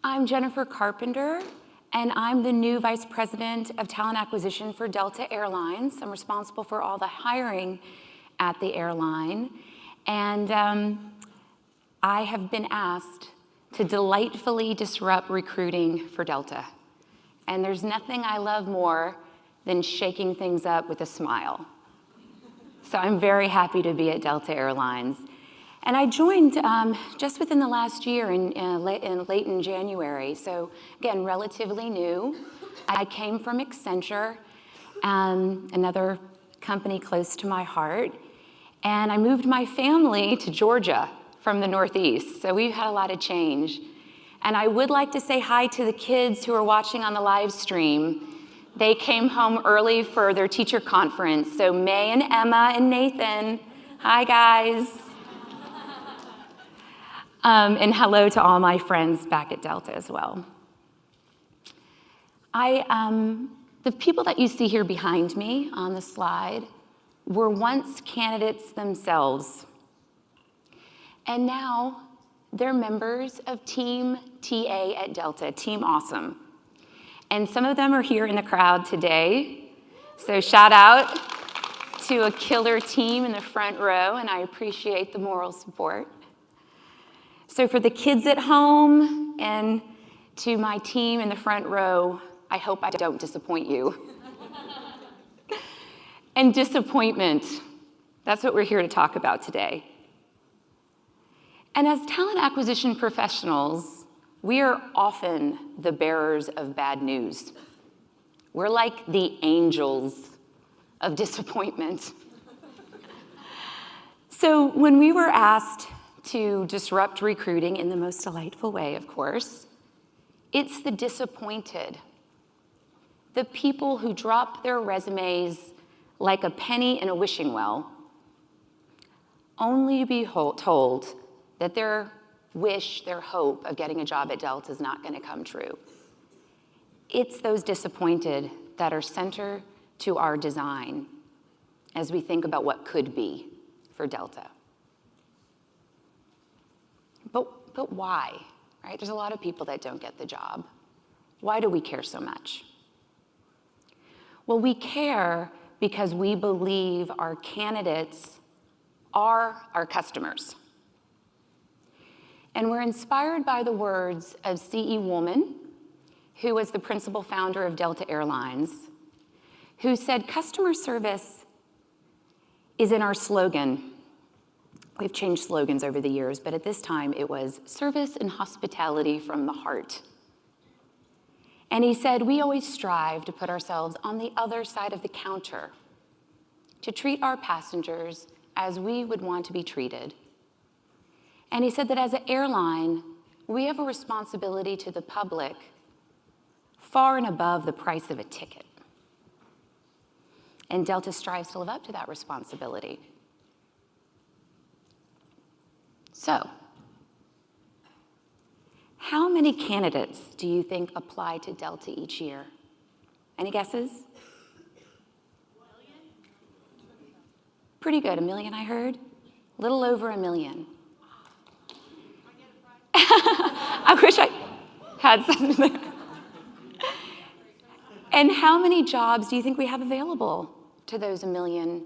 I'm Jennifer Carpenter, and I'm the new Vice President of Talent Acquisition for Delta Airlines. I'm responsible for all the hiring at the airline. And I have been asked to delightfully disrupt recruiting for Delta. And there's nothing I love more than shaking things up with a smile. So I'm very happy to be at Delta Airlines. And I joined just within the last year late in January. So again, relatively new. I came from Accenture, another company close to my heart. And I moved my family to Georgia from the Northeast. So we've had a lot of change. And I would like to say hi to the kids who are watching on the live stream. They came home early for their teacher conference. So May and Emma and Nathan, hi guys. And hello to all my friends back at Delta as well. The people that you see here behind me on the slide were once candidates themselves. And now they're members of Team TA at Delta, Team Awesome. And some of them are here in the crowd today. So shout out to a killer team in the front row, and I appreciate the moral support. So for the kids at home and to my team in the front row, I hope I don't disappoint you. And disappointment, that's what we're here to talk about today. And as talent acquisition professionals, we are often the bearers of bad news. We're like the angels of disappointment. So when we were asked to disrupt recruiting in the most delightful way, of course, it's the disappointed, the people who drop their resumes like a penny in a wishing well, only to be told that their wish, their hope of getting a job at Delta is not going to come true. It's those disappointed that are center to our design as we think about what could be for Delta. But why, right? There's a lot of people that don't get the job. Why do we care so much? Well, we care because we believe our candidates are our customers. And we're inspired by the words of C.E. Woolman, who was the principal founder of Delta Airlines, who said, customer service is in our slogan. We've changed slogans over the years, but at this time it was service and hospitality from the heart. And he said, we always strive to put ourselves on the other side of the counter, to treat our passengers as we would want to be treated. And he said that as an airline, we have a responsibility to the public far and above the price of a ticket. And Delta strives to live up to that responsibility. So, how many candidates do you think apply to Delta each year? Any guesses? 1 million? Pretty good, 1 million I heard. A little over 1 million. I wish I had something there. And how many jobs do you think we have available to those 1 million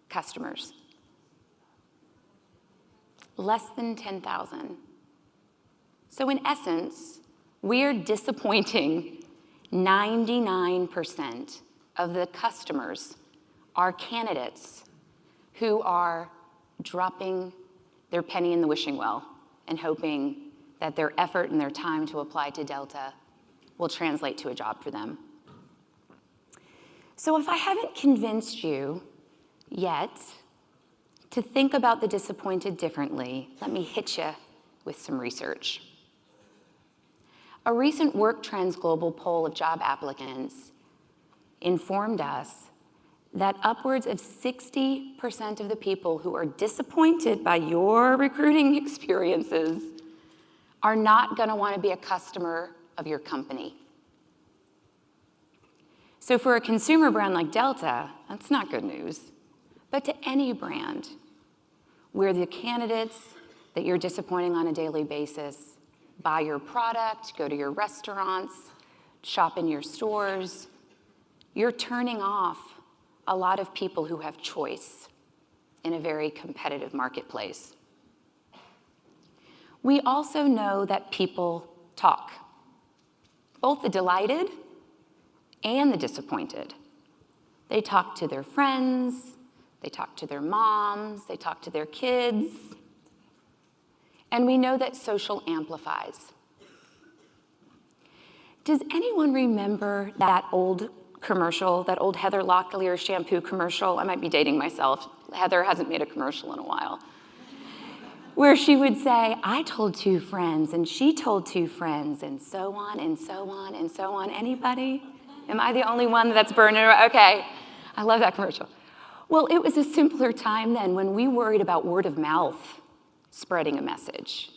customers? Less than 10,000. So in essence, we're disappointing 99% of the customers, our candidates, who are dropping their penny in the wishing well and hoping that their effort and their time to apply to Delta will translate to a job for them. So if I haven't convinced you yet to think about the disappointed differently, let me hit you with some research. A recent Work Trends Global poll of job applicants informed us that upwards of 60% of the people who are disappointed by your recruiting experiences are not going to want to be a customer of your company. So for a consumer brand like Delta, that's not good news. But to any brand where the candidates that you're disappointing on a daily basis buy your product, go to your restaurants, shop in your stores, you're turning off a lot of people who have choice in a very competitive marketplace. We also know that people talk, both the delighted and the disappointed. They talk to their friends, they talk to their moms, they talk to their kids, and we know that social amplifies. Does anyone remember that old commercial, that old Heather Locklear shampoo commercial? I might be dating myself. Heather hasn't made a commercial in a while. Where she would say, I told 2 friends, and she told 2 friends, and so on, and so on, and so on. Anybody? Am I the only one that's burning? Okay, I love that commercial. Well, it was a simpler time then when we worried about word of mouth spreading a message.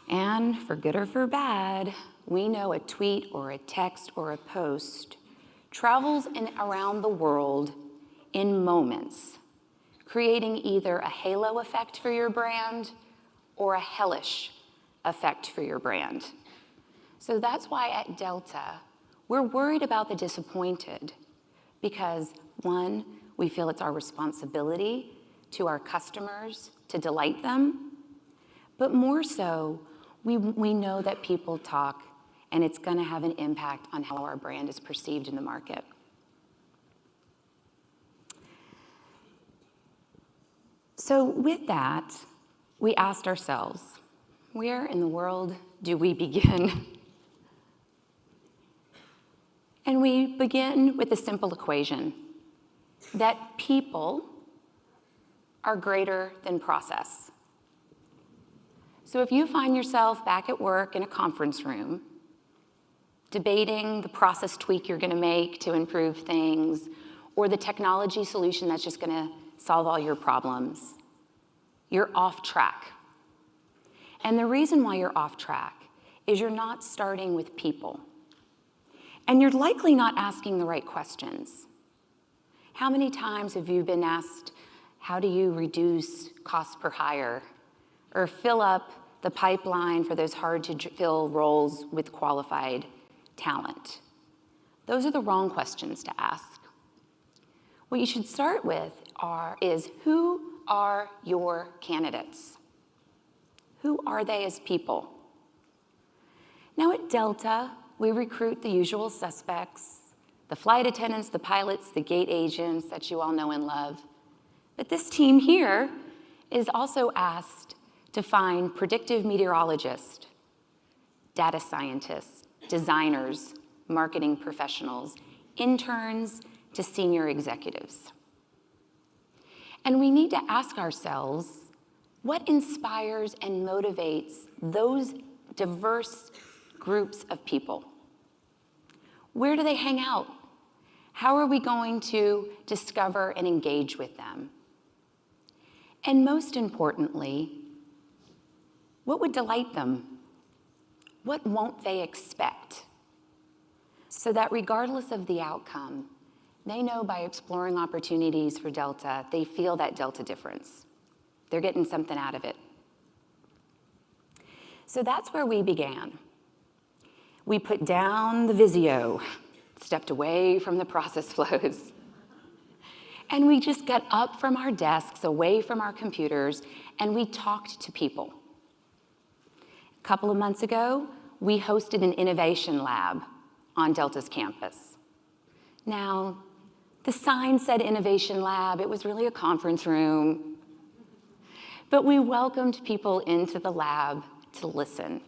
And for good or for bad, we know a tweet or a text or a post travels around the world in moments, creating either a halo effect for your brand or a hellish effect for your brand. So that's why at Delta, we're worried about the disappointed because, 1, we feel it's our responsibility to our customers to delight them, but more so, we know that people talk and it's gonna have an impact on how our brand is perceived in the market. So with that, we asked ourselves, where in the world do we begin? And we begin with a simple equation, that people are greater than process. So if you find yourself back at work in a conference room, debating the process tweak you're gonna make to improve things, or the technology solution that's just gonna solve all your problems, you're off track. And the reason why you're off track is you're not starting with people. And you're likely not asking the right questions. How many times have you been asked, how do you reduce cost per hire? Or fill up the pipeline for those hard to fill roles with qualified talent? Those are the wrong questions to ask. What you should start with is who are your candidates? Who are they as people? Now at Delta, we recruit the usual suspects, the flight attendants, the pilots, the gate agents that you all know and love. But this team here is also asked to find predictive meteorologists, data scientists, designers, marketing professionals, interns to senior executives. And we need to ask ourselves, what inspires and motivates those diverse groups of people? Where do they hang out? How are we going to discover and engage with them? And most importantly, what would delight them? What won't they expect? So that regardless of the outcome, they know by exploring opportunities for Delta, they feel that Delta difference. They're getting something out of it. So that's where we began. We put down the Visio, stepped away from the process flows, and we just got up from our desks, away from our computers, and we talked to people. A couple of months ago, we hosted an innovation lab on Delta's campus. Now, the sign said innovation lab, it was really a conference room, but we welcomed people into the lab to listen.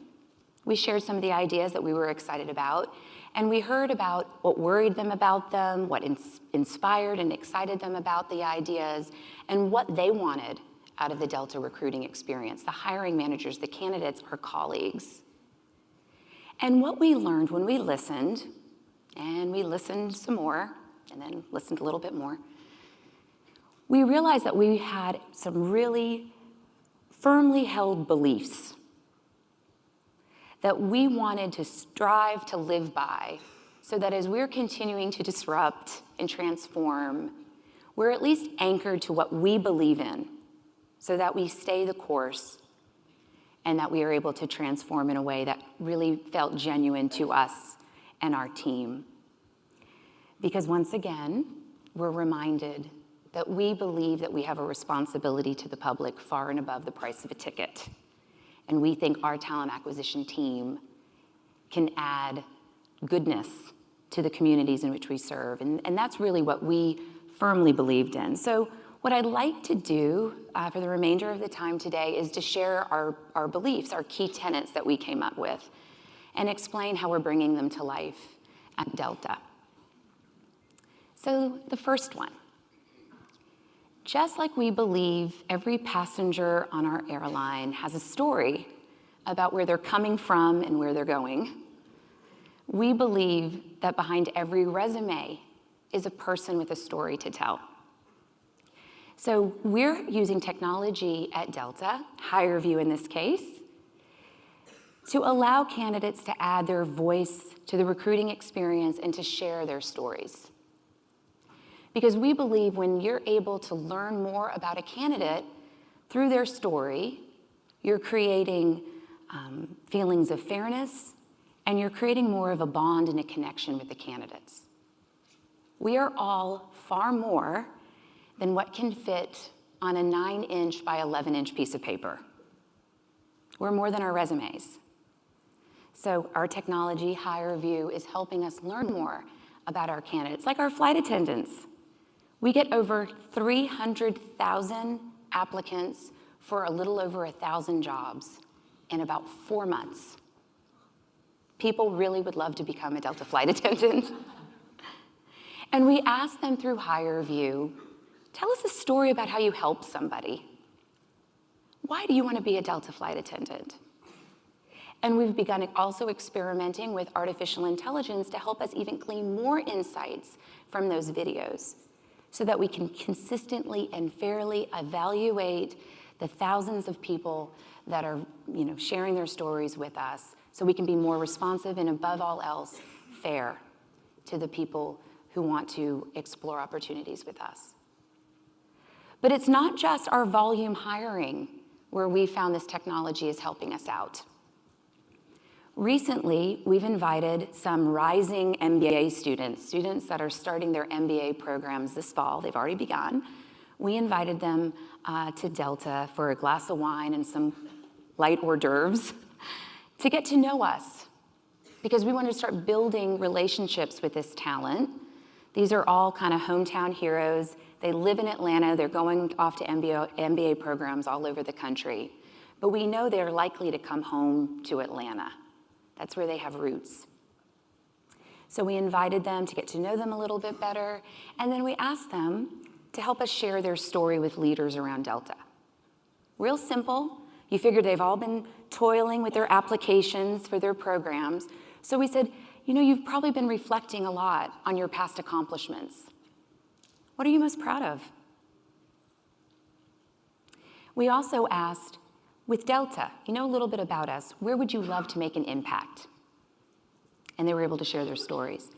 We shared some of the ideas that we were excited about, and we heard about what worried them about them, what inspired and excited them about the ideas, and what they wanted out of the Delta recruiting experience, the hiring managers, the candidates, our colleagues. And what we learned when we listened, and we listened some more, and then listened a little bit more, we realized that we had some really firmly held beliefs that we wanted to strive to live by, so that as we're continuing to disrupt and transform, we're at least anchored to what we believe in, so that we stay the course and that we are able to transform in a way that really felt genuine to us and our team. Because once again, we're reminded that we believe that we have a responsibility to the public far and above the price of a ticket. And we think our talent acquisition team can add goodness to the communities in which we serve. And that's really what we firmly believed in. So what I'd like to do for the remainder of the time today is to share our beliefs, our key tenets that we came up with, and explain how we're bringing them to life at Delta. So the first one, just like we believe every passenger on our airline has a story about where they're coming from and where they're going, we believe that behind every resume is a person with a story to tell. So we're using technology at Delta, HireVue in this case, to allow candidates to add their voice to the recruiting experience and to share their stories. Because we believe when you're able to learn more about a candidate through their story, you're creating feelings of fairness, and you're creating more of a bond and a connection with the candidates. We are all far more than what can fit on a 9-inch by 11-inch piece of paper. We're more than our resumes. So our technology, HireVue, is helping us learn more about our candidates, like our flight attendants. We get over 300,000 applicants for a little over 1,000 jobs in about 4 months. People really would love to become a Delta flight attendant. And we ask them through HireVue, tell us a story about how you helped somebody. Why do you want to be a Delta flight attendant? And we've begun also experimenting with artificial intelligence to help us even glean more insights from those videos so that we can consistently and fairly evaluate the thousands of people that are sharing their stories with us so we can be more responsive and above all else, fair to the people who want to explore opportunities with us. But it's not just our volume hiring where we found this technology is helping us out. Recently, we've invited some rising MBA students that are starting their MBA programs this fall. They've already begun. We invited them to Delta for a glass of wine and some light hors d'oeuvres to get to know us, because we want to start building relationships with this talent. These are all kind of hometown heroes. They live in Atlanta. They're going off to MBA programs all over the country. But we know they're likely to come home to Atlanta. That's where they have roots. So we invited them to get to know them a little bit better, and then we asked them to help us share their story with leaders around Delta. Real simple. You figured they've all been toiling with their applications for their programs. So we said, you've probably been reflecting a lot on your past accomplishments. What are you most proud of? We also asked, with Delta, a little bit about us, where would you love to make an impact? And they were able to share their stories.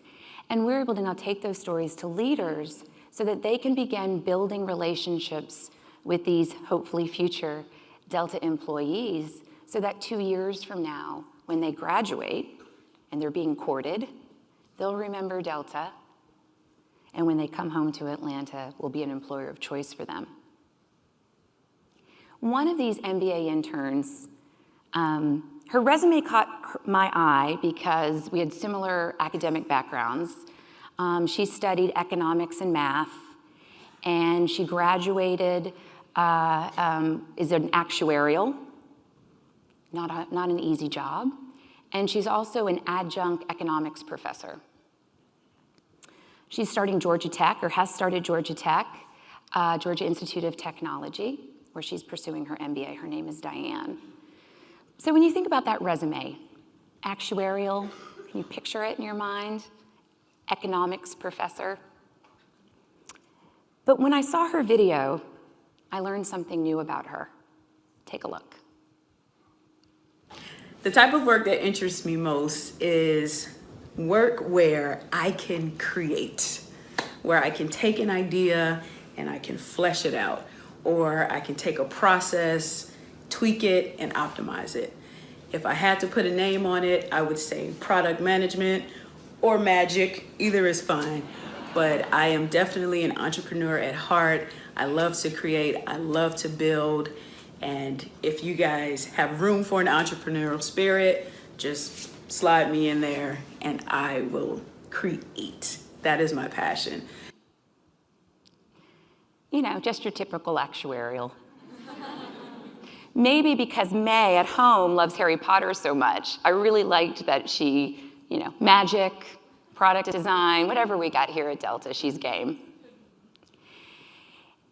And we're able to now take those stories to leaders so that they can begin building relationships with these hopefully future Delta employees so that 2 years from now, when they graduate and they're being courted, they'll remember Delta, and when they come home to Atlanta, we'll be an employer of choice for them. One of these MBA interns, her resume caught my eye because we had similar academic backgrounds. She studied economics and math, and she graduated, is an actuarial, not an easy job, and she's also an adjunct economics professor. She's starting Georgia Tech, or has started Georgia Tech, Georgia Institute of Technology, where she's pursuing her MBA. Her name is Diane. So when you think about that resume, actuarial, can you picture it in your mind? Economics professor. But when I saw her video, I learned something new about her. Take a look. The type of work that interests me most is work where I can create, where I can take an idea and I can flesh it out, or I can take a process tweak it, and optimize it. If I had to put a name on it, I would say product management or magic, either is fine. But I am definitely an entrepreneur at heart. I love to create, I love to build. And if you guys have room for an entrepreneurial spirit, just slide me in there and I will create. That is my passion. You know, just your typical actuarial. Maybe because May at home loves Harry Potter so much, I really liked that she, you know, magic, product design, whatever we got here at Delta, she's game.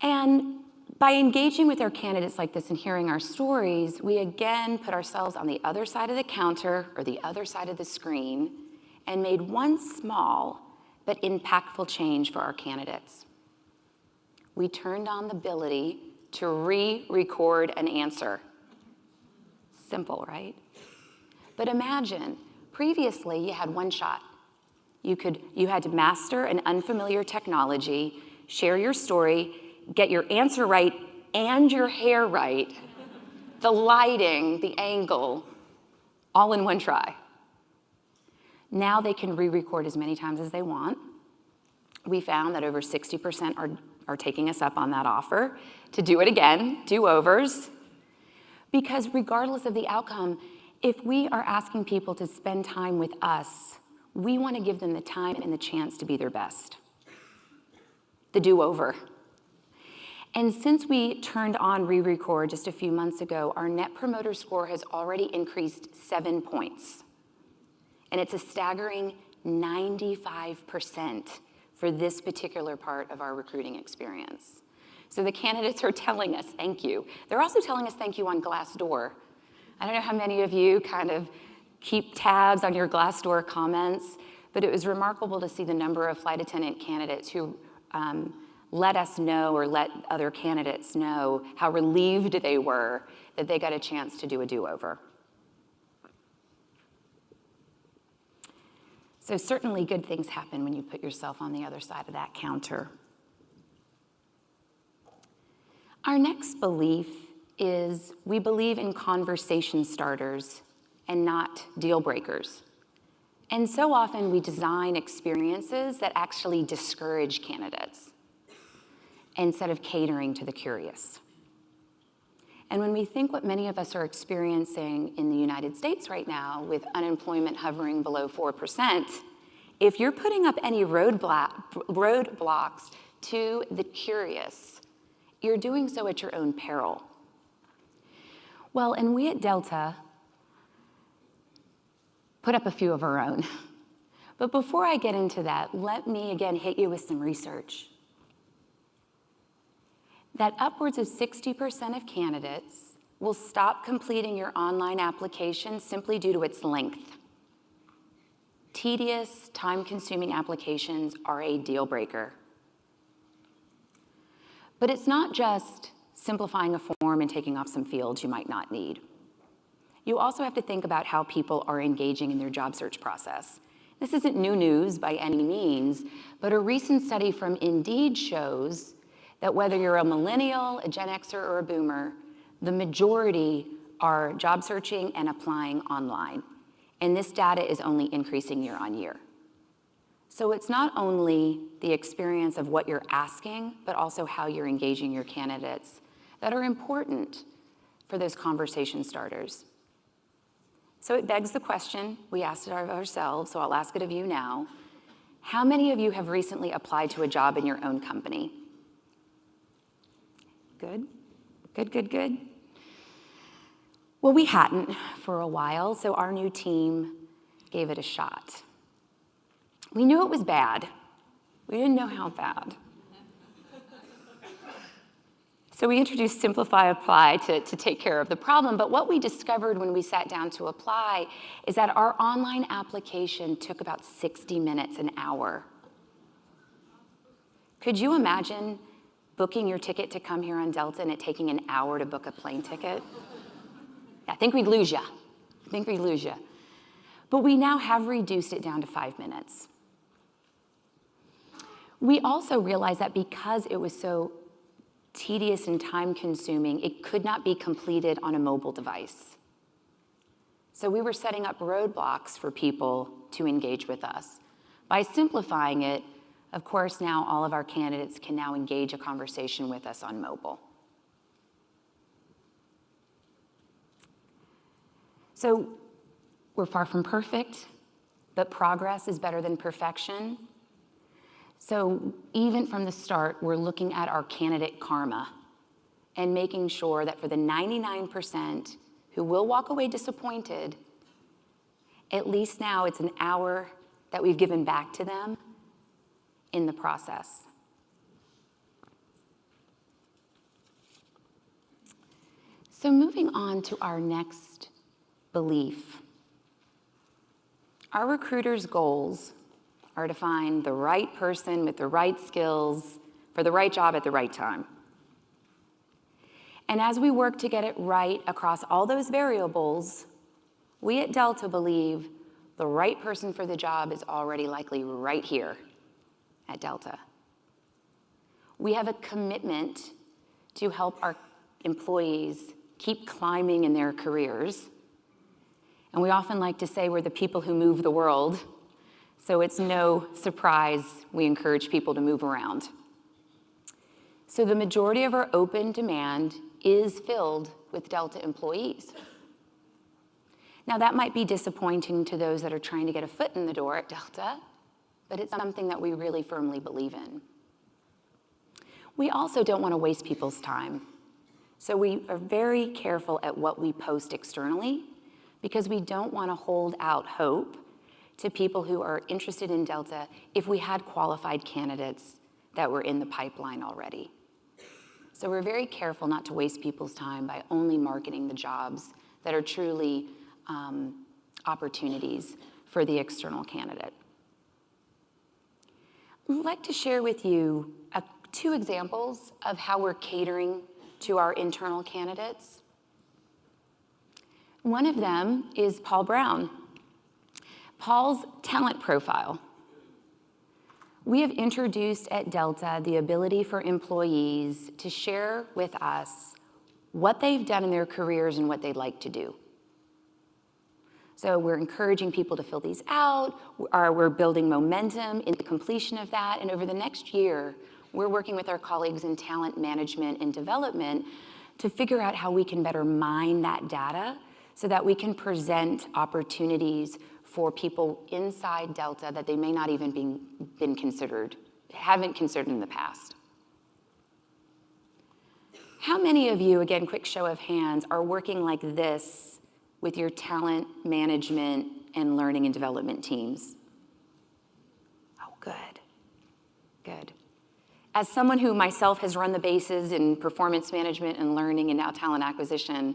And by engaging with our candidates like this and hearing our stories, we again put ourselves on the other side of the counter or the other side of the screen and made one small but impactful change for our candidates. We turned on the ability to re-record an answer. Simple, right? But imagine, previously you had one shot. You had to master an unfamiliar technology, share your story, get your answer right and your hair right, the lighting, the angle, all in one try. Now they can re-record as many times as they want. We found that over 60% are taking us up on that offer to do it again, do-overs, because regardless of the outcome, if we are asking people to spend time with us, we want to give them the time and the chance to be their best. The do-over. And since we turned on re-record just a few months ago, our Net Promoter Score has already increased 7 points. And it's a staggering 95% for this particular part of our recruiting experience. So the candidates are telling us thank you. They're also telling us thank you on Glassdoor. I don't know how many of you kind of keep tabs on your Glassdoor comments, but it was remarkable to see the number of flight attendant candidates who let us know or let other candidates know how relieved they were that they got a chance to do a do-over. So certainly good things happen when you put yourself on the other side of that counter. Our next belief is we believe in conversation starters and not deal breakers. And so often we design experiences that actually discourage candidates instead of catering to the curious. And when we think what many of us are experiencing in the United States right now with unemployment hovering below 4%, if you're putting up any roadblocks to the curious, you're doing so at your own peril. Well, and we at Delta put up a few of our own. But before I get into that, let me again hit you with some research. That upwards of 60% of candidates will stop completing your online application simply due to its length. Tedious, time-consuming applications are a deal breaker. But it's not just simplifying a form and taking off some fields you might not need. You also have to think about how people are engaging in their job search process. This isn't new news by any means, but a recent study from Indeed shows that whether you're a millennial, a Gen Xer, or a boomer, the majority are job searching and applying online. And this data is only increasing year on year. So it's not only the experience of what you're asking, but also how you're engaging your candidates that are important for those conversation starters. So it begs the question, we asked it of ourselves, so I'll ask it of you now. How many of you have recently applied to a job in your own company? Good, good, good, good. Well, we hadn't for a while, so our new team gave it a shot. We knew it was bad. We didn't know how bad. So we introduced Simplify Apply to take care of the problem, but what we discovered when we sat down to apply is that our online application took about 60 minutes, an hour. Could you imagine booking your ticket to come here on Delta and it taking an hour to book a plane ticket? I think we'd lose you. I think we'd lose you. But we now have reduced it down to 5 minutes. We also realized that because it was so tedious and time-consuming, it could not be completed on a mobile device. So we were setting up roadblocks for people to engage with us. By simplifying it, of course, now all of our candidates can now engage a conversation with us on mobile. So we're far from perfect, but progress is better than perfection. So even from the start, we're looking at our candidate karma and making sure that for the 99% who will walk away disappointed, at least now it's an hour that we've given back to them in the process. So moving on to our next belief. Our recruiters' goals are to find the right person with the right skills for the right job at the right time. And as we work to get it right across all those variables, we at Delta believe the right person for the job is already likely right here at Delta. We have a commitment to help our employees keep climbing in their careers. And we often like to say we're the people who move the world, so it's no surprise we encourage people to move around. So the majority of our open demand is filled with Delta employees. Now that might be disappointing to those that are trying to get a foot in the door at Delta, but it's something that we really firmly believe in. We also don't want to waste people's time. So we are very careful at what we post externally because we don't want to hold out hope to people who are interested in Delta if we had qualified candidates that were in the pipeline already. So we're very careful not to waste people's time by only marketing the jobs that are truly opportunities for the external candidate. I'd like to share with you two examples of how we're catering to our internal candidates. One of them is Paul Brown. Paul's talent profile. We have introduced at Delta the ability for employees to share with us what they've done in their careers and what they'd like to do. So we're encouraging people to fill these out, we're building momentum in the completion of that, and over the next year, we're working with our colleagues in talent management and development to figure out how we can better mine that data so that we can present opportunities for people inside Delta that they may not even haven't considered in the past. How many of you, again, quick show of hands, are working like this with your talent management and learning and development teams? Oh, good, good. As someone who myself has run the bases in performance management and learning and now talent acquisition,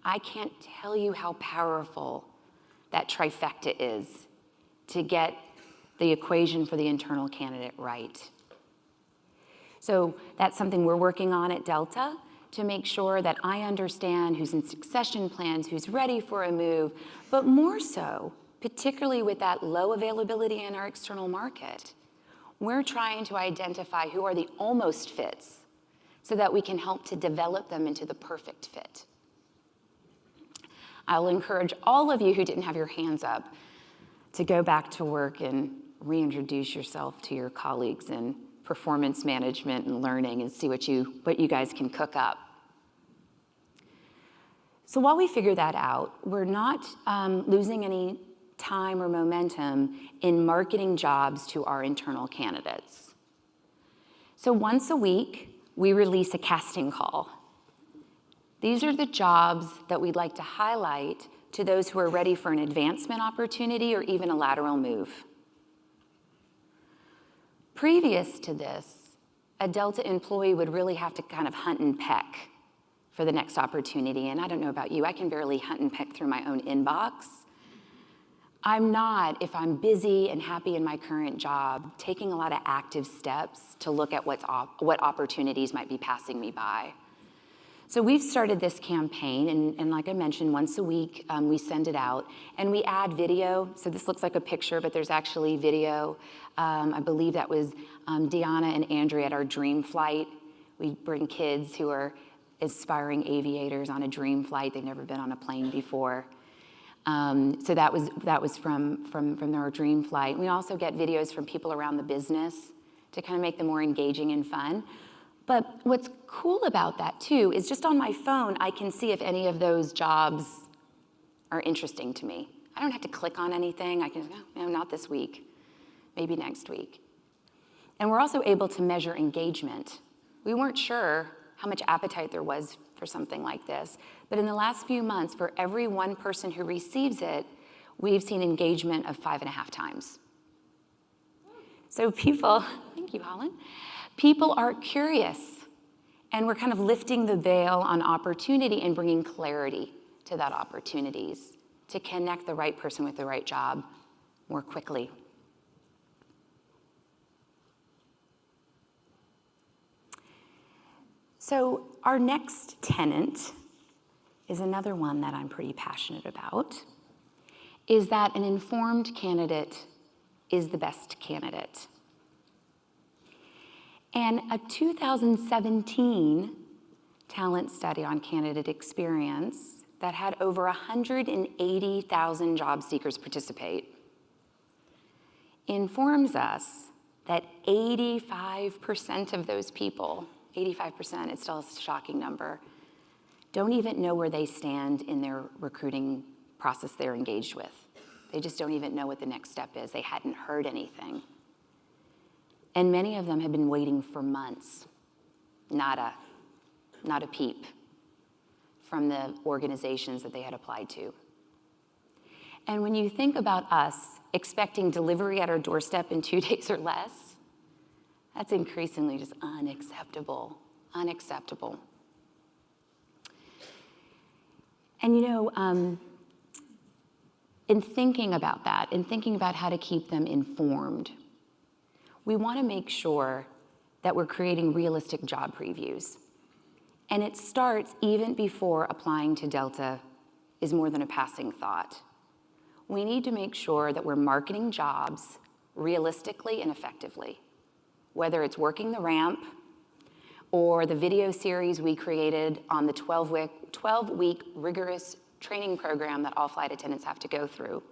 I can't tell you how powerful that trifecta is to get the equation for the internal candidate right. So that's something we're working on at Delta to make sure that I understand who's in succession plans, who's ready for a move, but more so, particularly with that low availability in our external market, we're trying to identify who are the almost fits so that we can help to develop them into the perfect fit. I'll encourage all of you who didn't have your hands up to go back to work and reintroduce yourself to your colleagues in performance management and learning and see what you guys can cook up. So while we figure that out, we're not losing any time or momentum in marketing jobs to our internal candidates. So once a week, we release a casting call. These are the jobs that we'd like to highlight to those who are ready for an advancement opportunity or even a lateral move. Previous to this, a Delta employee would really have to kind of hunt and peck for the next opportunity. And I don't know about you, I can barely hunt and peck through my own inbox. I'm not, if I'm busy and happy in my current job, taking a lot of active steps to look at what opportunities might be passing me by. So we've started this campaign, and like I mentioned, once a week we send it out, and we add video. So this looks like a picture, but there's actually video. I believe that was Deanna and Andrea at our Dream Flight. We bring kids who are aspiring aviators on a dream flight. They've never been on a plane before. So that was from our dream flight. We also get videos from people around the business to kind of make them more engaging and fun. But what's cool about that too is just on my phone, I can see if any of those jobs are interesting to me. I don't have to click on anything. I can, no, not this week, maybe next week. And we're also able to measure engagement. We weren't sure how much appetite there was for something like this, but in the last few months, for every one person who receives it, we've seen engagement of 5.5 times. So people, thank you, Holland, people are curious, and we're kind of lifting the veil on opportunity and bringing clarity to that opportunities to connect the right person with the right job more quickly. So our next tenet is another one that I'm pretty passionate about, is that an informed candidate is the best candidate. And a 2017 talent study on candidate experience that had over 180,000 job seekers participate informs us that 85% of those people, 85%, it's still a shocking number, don't even know where they stand in their recruiting process they're engaged with. They just don't even know what the next step is. They hadn't heard anything. And many of them have been waiting for months, not a peep from the organizations that they had applied to. And when you think about us expecting delivery at our doorstep in 2 days or less, that's increasingly just unacceptable, unacceptable. And you know, in thinking about that, in thinking about how to keep them informed, we want to make sure that we're creating realistic job previews. And it starts even before applying to Delta is more than a passing thought. We need to make sure that we're marketing jobs realistically and effectively, whether it's working the ramp or the video series we created on the 12-week rigorous training program that all flight attendants have to go through.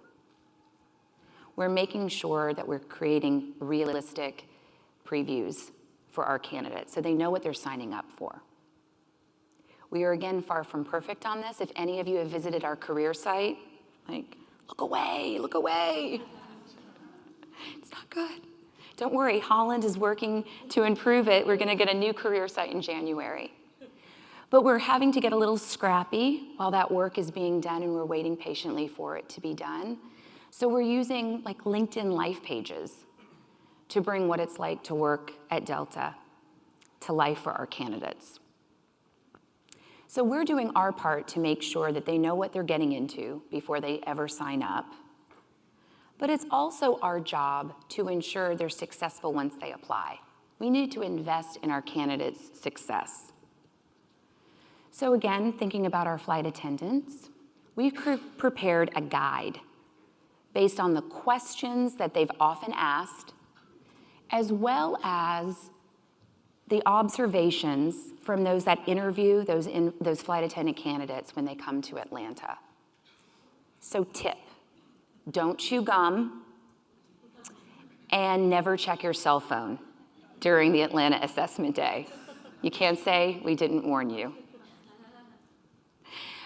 We're making sure that we're creating realistic previews for our candidates so they know what they're signing up for. We are, again, far from perfect on this. If any of you have visited our career site, like, look away, look away. It's not good. Don't worry, Holland is working to improve it. We're gonna get a new career site in January. But we're having to get a little scrappy while that work is being done, and we're waiting patiently for it to be done. So we're using like LinkedIn Life pages to bring what it's like to work at Delta to life for our candidates. So we're doing our part to make sure that they know what they're getting into before they ever sign up. But it's also our job to ensure they're successful once they apply. We need to invest in our candidates' success. So again, thinking about our flight attendants, we've prepared a guide based on the questions that they've often asked, as well as the observations from those that interview those flight attendant candidates when they come to Atlanta. So tip, don't chew gum and never check your cell phone during the Atlanta assessment day. You can't say we didn't warn you.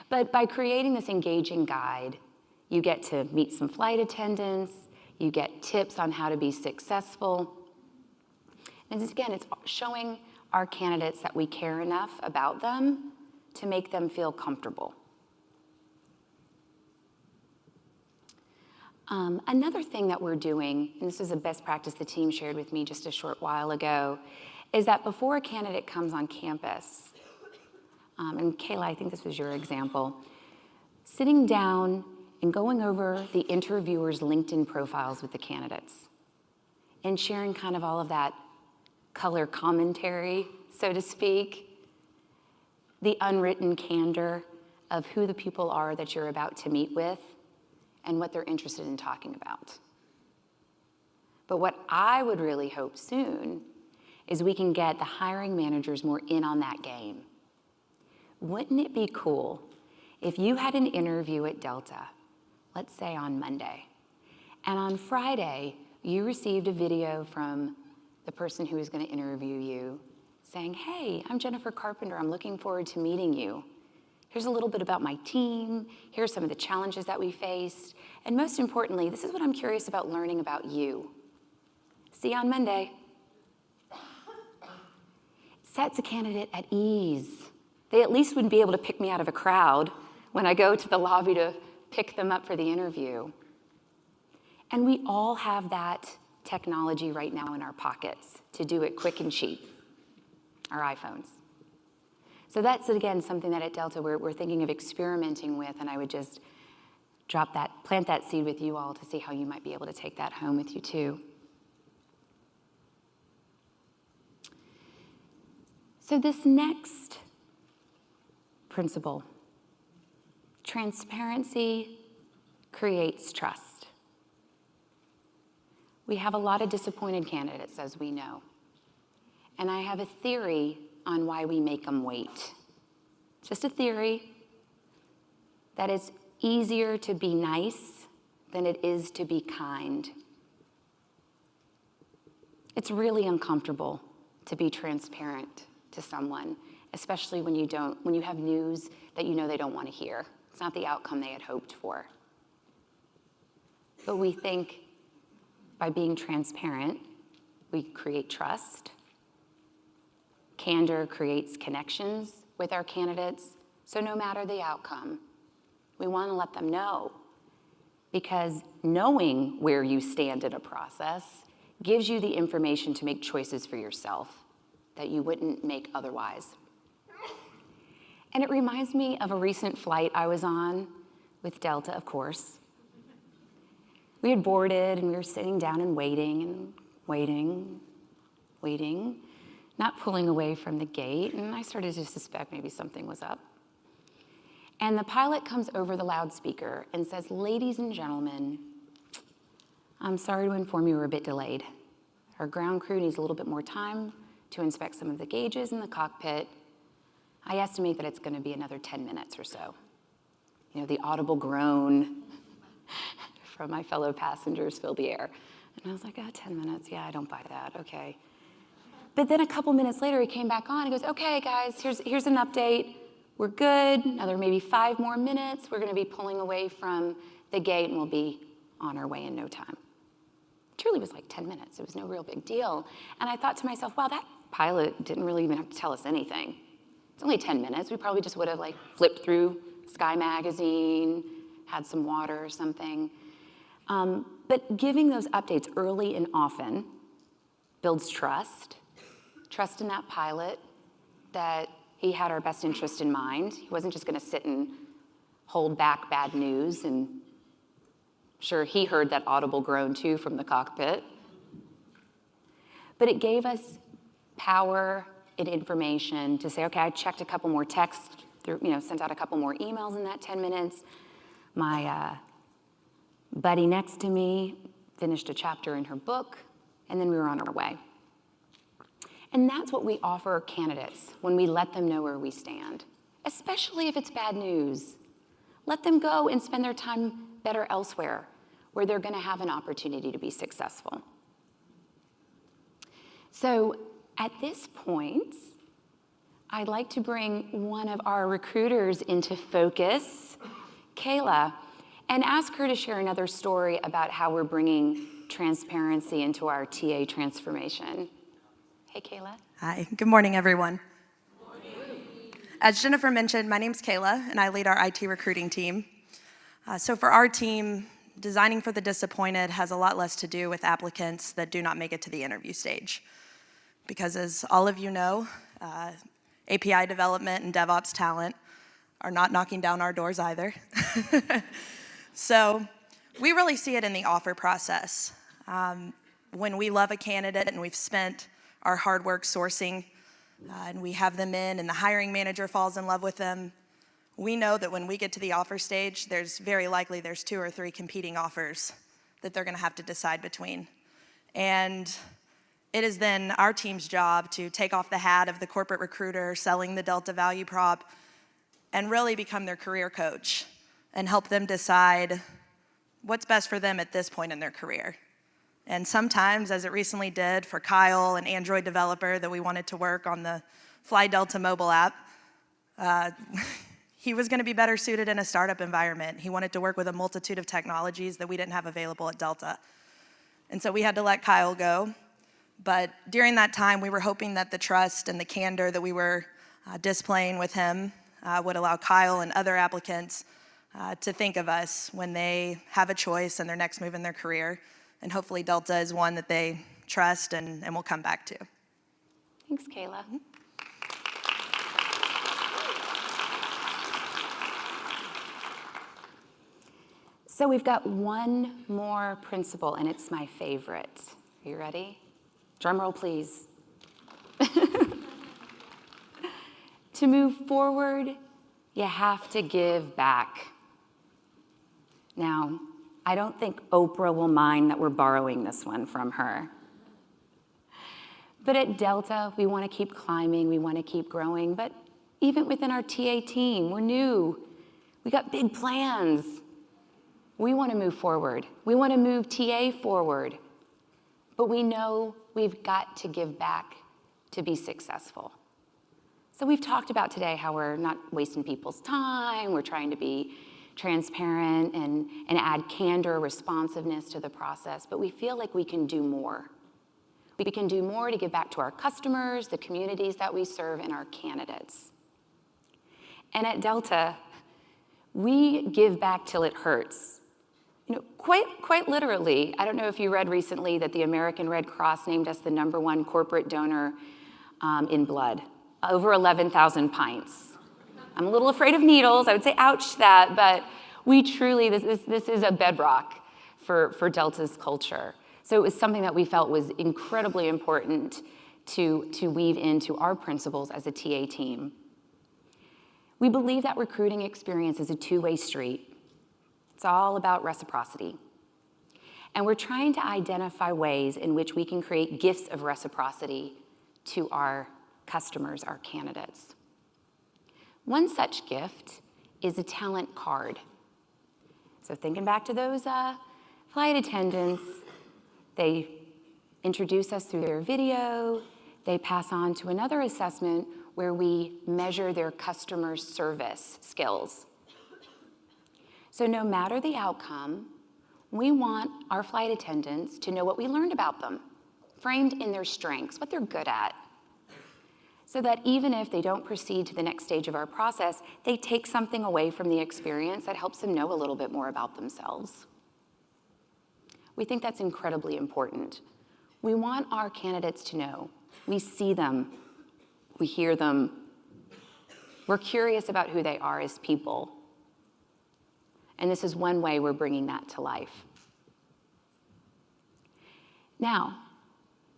But by creating this engaging guide, you get to meet some flight attendants, you get tips on how to be successful. And again, it's showing our candidates that we care enough about them to make them feel comfortable. Another thing that we're doing, and this is a best practice the team shared with me just a short while ago, is that before a candidate comes on campus, and Kayla, I think this was your example, sitting down and going over the interviewers' LinkedIn profiles with the candidates and sharing kind of all of that color commentary, so to speak, the unwritten candor of who the people are that you're about to meet with and what they're interested in talking about. But what I would really hope soon is we can get the hiring managers more in on that game. Wouldn't it be cool if you had an interview at Delta, let's say on Monday, and on Friday, you received a video from the person who is going to interview you saying, hey, I'm Jennifer Carpenter. I'm looking forward to meeting you. Here's a little bit about my team. Here's some of the challenges that we faced. And most importantly, this is what I'm curious about learning about you. See you on Monday. Sets a candidate at ease. They at least wouldn't be able to pick me out of a crowd when I go to the lobby to pick them up for the interview. And we all have that technology right now in our pockets to do it quick and cheap, our iPhones. So that's, again, something that at Delta we're thinking of experimenting with, and I would just plant that seed with you all to see how you might be able to take that home with you too. So this next principle, transparency creates trust. We have a lot of disappointed candidates, as we know. And I have a theory on why we make them wait. Just a theory that it's easier to be nice than it is to be kind. It's really uncomfortable to be transparent to someone, especially when you have news that you know they don't want to hear. It's not the outcome they had hoped for. But we think by being transparent, we create trust. Candor creates connections with our candidates, so no matter the outcome, we want to let them know, because knowing where you stand in a process gives you the information to make choices for yourself that you wouldn't make otherwise. And it reminds me of a recent flight I was on with Delta, of course. We had boarded and we were sitting down and waiting, not pulling away from the gate, and I started to suspect maybe something was up. And the pilot comes over the loudspeaker and says, ladies and gentlemen, I'm sorry to inform you we're a bit delayed. Our ground crew needs a little bit more time to inspect some of the gauges in the cockpit. I estimate that it's going to be another 10 minutes or so. You know, the audible groan from my fellow passengers filled the air. And I was like, 10 minutes, yeah, I don't buy that, okay. But then a couple minutes later, he came back on. He goes, okay, guys, here's an update. We're good. Another maybe 5 more minutes. We're going to be pulling away from the gate, and we'll be on our way in no time. It truly was like 10 minutes. It was no real big deal. And I thought to myself, wow, that pilot didn't really even have to tell us anything. It's only 10 minutes. We probably just would have flipped through Sky Magazine, had some water or something. But giving those updates early and often builds trust in that pilot, that he had our best interest in mind. He wasn't just going to sit and hold back bad news. And sure, he heard that audible groan too from the cockpit. But it gave us power and information to say, okay, I checked a couple more texts, sent out a couple more emails in that 10 minutes. My buddy next to me finished a chapter in her book, and then we were on our way. And that's what we offer candidates when we let them know where we stand, especially if it's bad news. Let them go and spend their time better elsewhere, where they're going to have an opportunity to be successful. So at this point, I'd like to bring one of our recruiters into focus, Kayla, and ask her to share another story about how we're bringing transparency into our TA transformation. Hey, Kayla. Hi, good morning, everyone. Good morning. As Jennifer mentioned, my name's Kayla, and I lead our IT recruiting team. So for our team, designing for the disappointed has a lot less to do with applicants that do not make it to the interview stage. Because as all of you know, API development and DevOps talent are not knocking down our doors either. So we really see it in the offer process. When we love a candidate and we've spent our hard work sourcing, and we have them in, and the hiring manager falls in love with them, we know that when we get to the offer stage, there's 2 or 3 competing offers that they're going to have to decide between. And It is then our team's job to take off the hat of the corporate recruiter selling the Delta value prop and really become their career coach and help them decide what's best for them at this point in their career. And sometimes, as it recently did for Kyle, an Android developer that we wanted to work on the Fly Delta mobile app, he was going to be better suited in a startup environment. He wanted to work with a multitude of technologies that we didn't have available at Delta. And so we had to let Kyle go. But during that time, we were hoping that the trust and the candor that we were displaying with him would allow Kyle and other applicants to think of us when they have a choice in their next move in their career. And hopefully Delta is one that they trust and will come back to. Thanks, Kayla. So we've got one more principle, and it's my favorite. Are you ready? Drum roll, please. To move forward, you have to give back. Now, I don't think Oprah will mind that we're borrowing this one from her. But at Delta, we want to keep climbing, we want to keep growing, but even within our TA team, we're new. We got big plans. We want to move forward. We want to move TA forward. But we know we've got to give back to be successful. So we've talked about today how we're not wasting people's time, we're trying to be transparent and add candor, responsiveness to the process, but we feel like we can do more. We can do more to give back to our customers, the communities that we serve, and our candidates. And at Delta, we give back till it hurts. You know, quite literally, I don't know if you read recently that the American Red Cross named us the #1 corporate donor in blood, over 11,000 pints. I'm a little afraid of needles. I would say ouch that, but we truly, this is a bedrock for Delta's culture. So it was something that we felt was incredibly important to weave into our principles as a TA team. We believe that recruiting experience is a two-way street. It's all about reciprocity. And we're trying to identify ways in which we can create gifts of reciprocity to our customers, our candidates. One such gift is a talent card. So thinking back to those flight attendants, they introduce us through their video, they pass on to another assessment where we measure their customer service skills. So no matter the outcome, we want our flight attendants to know what we learned about them, framed in their strengths, what they're good at, so that even if they don't proceed to the next stage of our process, they take something away from the experience that helps them know a little bit more about themselves. We think that's incredibly important. We want our candidates to know we see them, we hear them, we're curious about who they are as people. And this is one way we're bringing that to life. Now,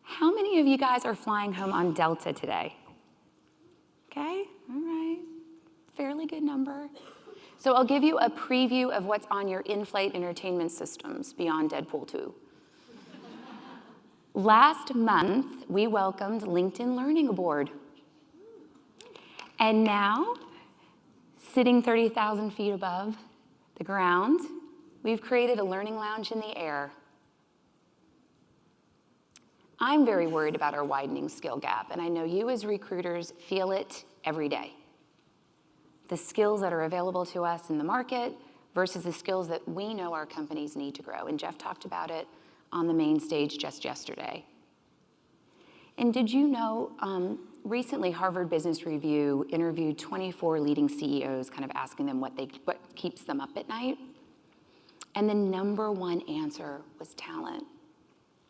how many of you guys are flying home on Delta today? Okay, all right, fairly good number. So I'll give you a preview of what's on your in-flight entertainment systems beyond Deadpool 2. Last month, we welcomed LinkedIn Learning aboard. And now, sitting 30,000 feet above the ground, we've created a learning lounge in the air. I'm very worried about our widening skill gap, and I know you as recruiters feel it every day. The skills that are available to us in the market versus the skills that we know our companies need to grow. And Jeff talked about it on the main stage just yesterday. And did you know, recently Harvard Business Review interviewed 24 leading CEOs, kind of asking them what keeps them up at night? And the #1 answer was talent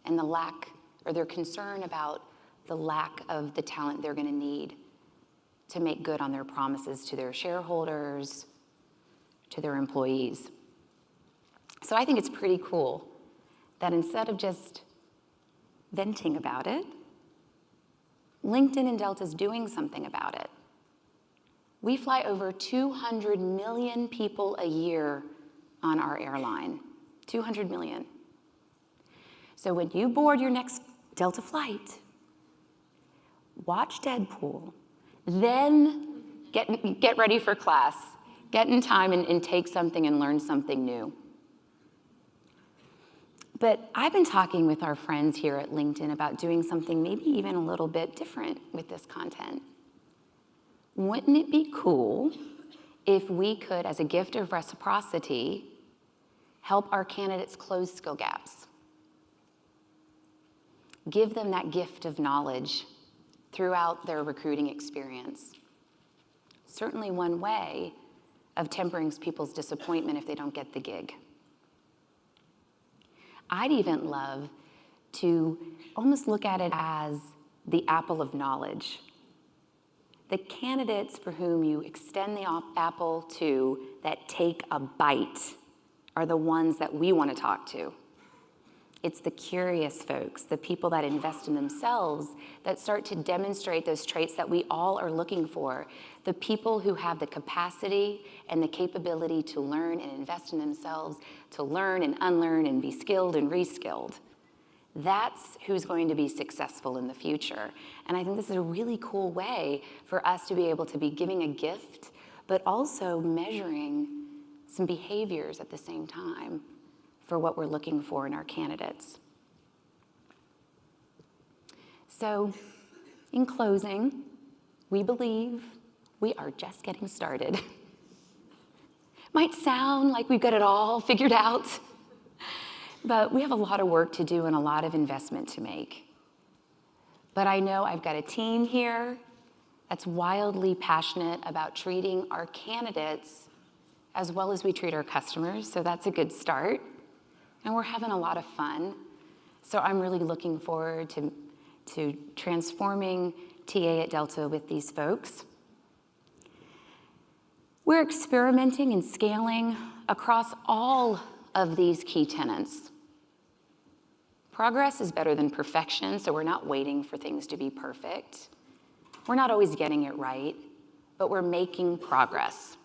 and the lack, or their concern about the lack of the talent they're gonna need to make good on their promises to their shareholders, to their employees. So I think it's pretty cool that instead of just venting about it, LinkedIn and Delta's doing something about it. We fly over 200 million people a year on our airline, 200 million. So when you board your next Delta flight, watch Deadpool, then get ready for class, get in time and take something and learn something new. But I've been talking with our friends here at LinkedIn about doing something maybe even a little bit different with this content. Wouldn't it be cool if we could, as a gift of reciprocity, help our candidates close skill gaps? Give them that gift of knowledge throughout their recruiting experience. Certainly one way of tempering people's disappointment if they don't get the gig. I'd even love to almost look at it as the apple of knowledge. The candidates for whom you extend the apple to that take a bite are the ones that we want to talk to. It's the curious folks, the people that invest in themselves, that start to demonstrate those traits that we all are looking for. The people who have the capacity and the capability to learn and invest in themselves, to learn and unlearn and be skilled and reskilled. That's who's going to be successful in the future. And I think this is a really cool way for us to be able to be giving a gift, but also measuring some behaviors at the same time for what we're looking for in our candidates. So, in closing, we believe we are just getting started. Might sound like we've got it all figured out, but we have a lot of work to do and a lot of investment to make. But I know I've got a team here that's wildly passionate about treating our candidates as well as we treat our customers, so that's a good start. And we're having a lot of fun. So I'm really looking forward to transforming TA at Delta with these folks. We're experimenting and scaling across all of these key tenets. Progress is better than perfection, so we're not waiting for things to be perfect. We're not always getting it right, but we're making progress.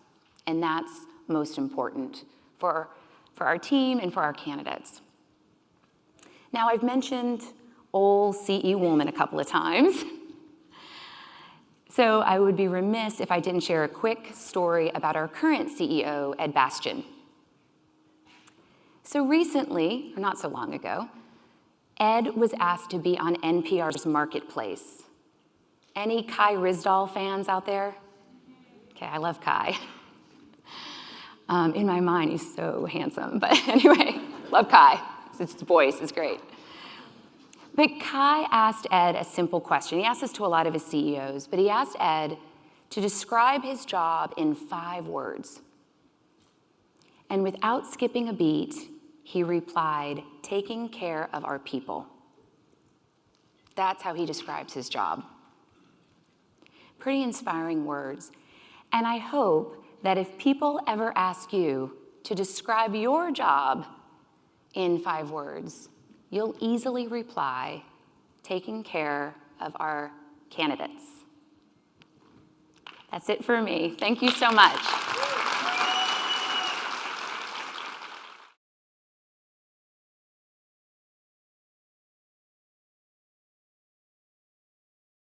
And that's most important for our team and for our candidates. Now, I've mentioned old C.E. Woolman a couple of times. So I would be remiss if I didn't share a quick story about our current CEO, Ed Bastian. So recently, or not so long ago, Ed was asked to be on NPR's Marketplace. Any Kai Ryssdal fans out there? Okay, I love Kai. In my mind, he's so handsome. But anyway, love Kai. His voice is great. But Kai asked Ed a simple question. He asked this to a lot of his CEOs, but he asked Ed to describe his job in 5 words. And without skipping a beat, he replied, taking care of our people. That's how he describes his job. Pretty inspiring words. And I hope that if people ever ask you to describe your job in 5 words, you'll easily reply, taking care of our candidates. That's it for me. Thank you so much.